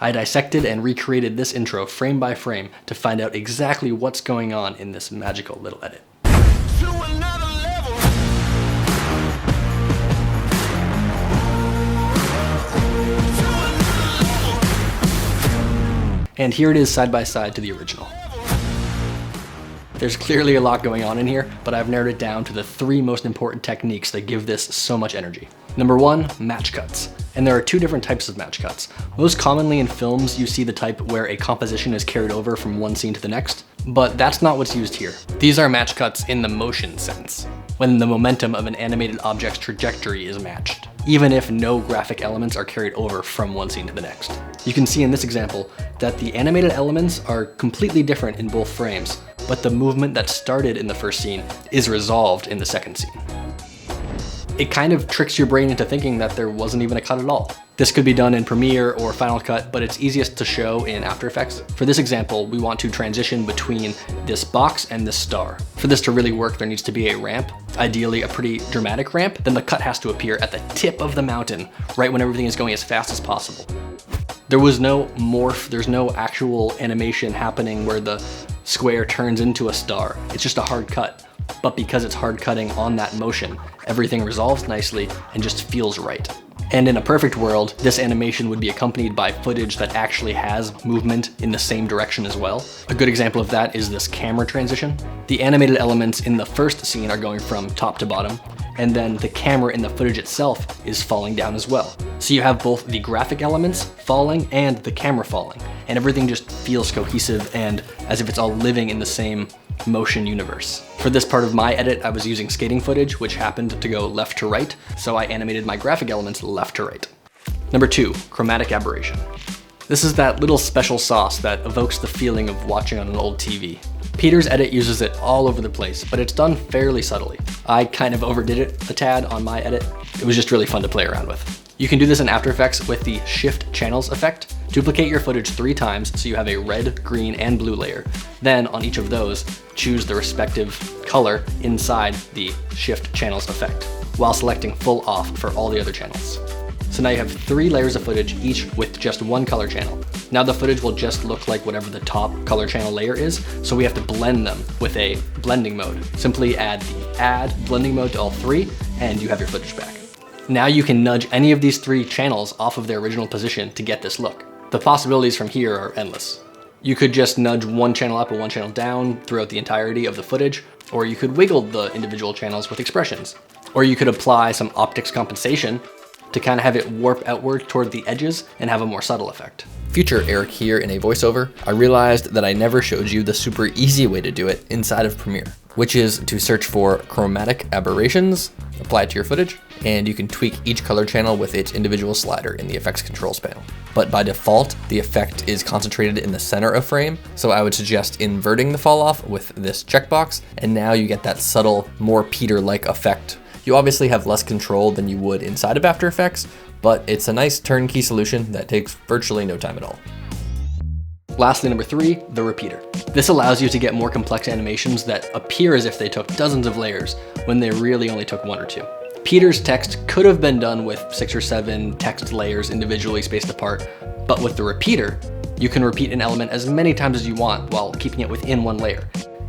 I dissected and recreated this intro frame by frame to find out exactly what's going on in this magical little edit. And here it is side by side to the original. There's clearly a lot going on in here, but I've narrowed it down to the 3 most important techniques that give this so much energy. Number 1, match cuts. And there are 2 different types of match cuts. Most commonly in films, you see the type where a composition is carried over from one scene to the next, but that's not what's used here. These are match cuts in the motion sense, when the momentum of an animated object's trajectory is matched, even if no graphic elements are carried over from one scene to the next. You can see in this example that the animated elements are completely different in both frames, but the movement that started in the first scene is resolved in the second scene. It kind of tricks your brain into thinking that there wasn't even a cut at all. This could be done in Premiere or Final Cut, but it's easiest to show in After Effects. For this example, we want to transition between this box and this star. For this to really work, there needs to be a ramp, ideally a pretty dramatic ramp. Then the cut has to appear at the tip of the mountain, right when everything is going as fast as possible. There was no morph, there's no actual animation happening where the square turns into a star. It's just a hard cut. But because it's hard cutting on that motion, everything resolves nicely and just feels right. And in a perfect world, this animation would be accompanied by footage that actually has movement in the same direction as well. A good example of that is this camera transition. The animated elements in the first scene are going from top to bottom, and then the camera in the footage itself is falling down as well. So you have both the graphic elements falling and the camera falling, and everything just feels cohesive and as if it's all living in the same motion universe. For this part of my edit, I was using skating footage, which happened to go left to right, so I animated my graphic elements left to right. Number 2, Chromatic Aberration. This is that little special sauce that evokes the feeling of watching on an old TV. Peter's edit uses it all over the place, but it's done fairly subtly. I kind of overdid it a tad on my edit. It was just really fun to play around with. You can do this in After Effects with the Shift Channels effect. Duplicate your footage 3 times so you have a red, green, and blue layer. Then on each of those, choose the respective color inside the Shift Channels effect, while selecting full off for all the other channels. So now you have 3 layers of footage, each with just 1 color channel. Now the footage will just look like whatever the top color channel layer is, so we have to blend them with a blending mode. Simply add the Add blending mode to all 3, and you have your footage back. Now you can nudge any of these 3 channels off of their original position to get this look. The possibilities from here are endless. You could just nudge one channel up and one channel down throughout the entirety of the footage, or you could wiggle the individual channels with expressions. Or you could apply some optics compensation to kind of have it warp outward toward the edges and have a more subtle effect. Future Eric here in a voiceover. I realized that I never showed you the super easy way to do it inside of Premiere, which is to search for chromatic aberrations, apply it to your footage, and you can tweak each color channel with its individual slider in the effects controls panel. But by default, the effect is concentrated in the center of frame, so I would suggest inverting the fall off with this checkbox, and now you get that subtle, more Peter-like effect. You obviously have less control than you would inside of After Effects, but it's a nice turnkey solution that takes virtually no time at all. Lastly, number 3, the repeater. This allows you to get more complex animations that appear as if they took dozens of layers when they really only took 1 or 2. Peter's text could have been done with 6 or 7 text layers individually spaced apart, but with the repeater, you can repeat an element as many times as you want while keeping it within 1 layer.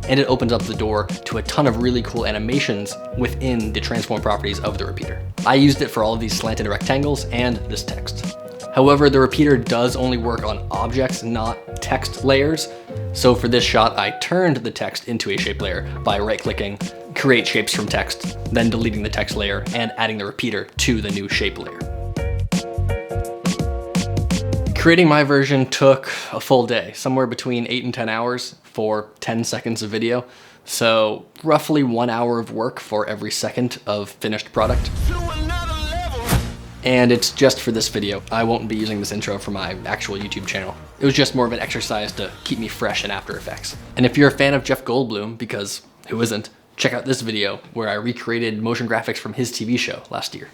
And it opens up the door to a ton of really cool animations within the transform properties of the repeater. I used it for all of these slanted rectangles and this text. However, the repeater does only work on objects, not text layers. So for this shot, I turned the text into a shape layer by right-clicking, create shapes from text, then deleting the text layer and adding the repeater to the new shape layer. Creating my version took a full day, somewhere between 8 and 10 hours for 10 seconds of video. So roughly 1 hour of work for every second of finished product. And it's just for this video. I won't be using this intro for my actual YouTube channel. It was just more of an exercise to keep me fresh in After Effects. And if you're a fan of Jeff Goldblum, because who isn't, check out this video where I recreated motion graphics from his TV show last year.